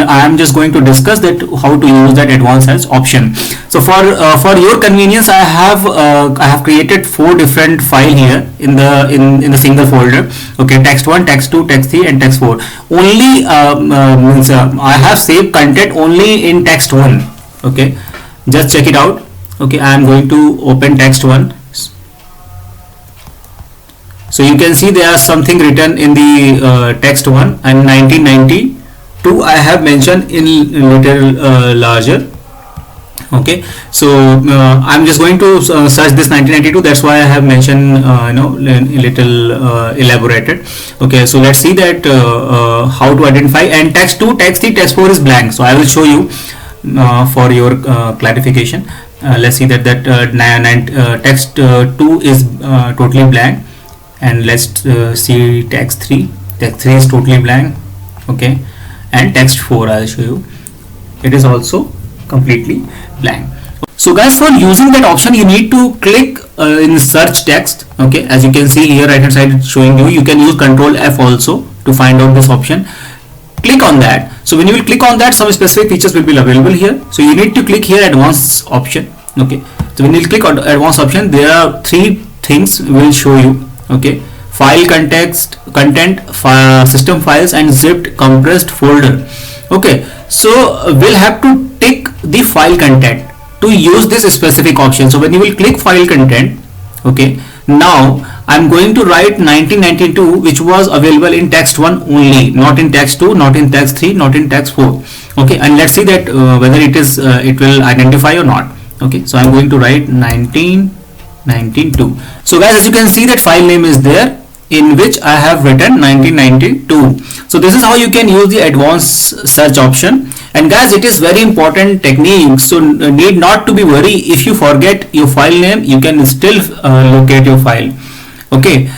I am just going to discuss that how to use that advanced search option. So for your convenience, I have created 4 different file here in the single folder. Okay, text1, text2, text3, and text4. Only I have saved content only in text1. Okay, just check it out. Okay, I am going to open text1. So you can see there is something written in the text1, and 1992 I have mentioned in little larger. Okay, so I'm just going to search this 1992. That's why I have mentioned little elaborated. Okay, so let's see that how to identify. And text2, text3, text4 is blank. So I will show you for your clarification. Let's see that text2 is totally blank. And let's see text3. Text3 is totally blank. Okay, and text4 I'll show you, it is also completely blank. So guys, for using that option, you need to click in search text. Okay, as you can see here, right hand side it's showing you can use Control F also to find out this option. Click on that. So when you will click on that, some specific features will be available here. So you need to click here advanced option. Okay, so when you click on advanced option, there are 3 things will show you. Okay, file content, system files, and zipped compressed folder. Okay, so we'll have to tick the file content to use this specific option. So when you will click file content, okay, now I'm going to write 1992, which was available in text1 only, not in text2, not in text3, not in text4. Okay, and let's see that whether it will identify or not. Okay, so I'm going to write 1992. So guys, as you can see, that file name is there in which I have written 1992. So this is how you can use the advanced search option. And guys, it is very important technique, so need not to be worried. If you forget your file name, you can still locate your file. Okay.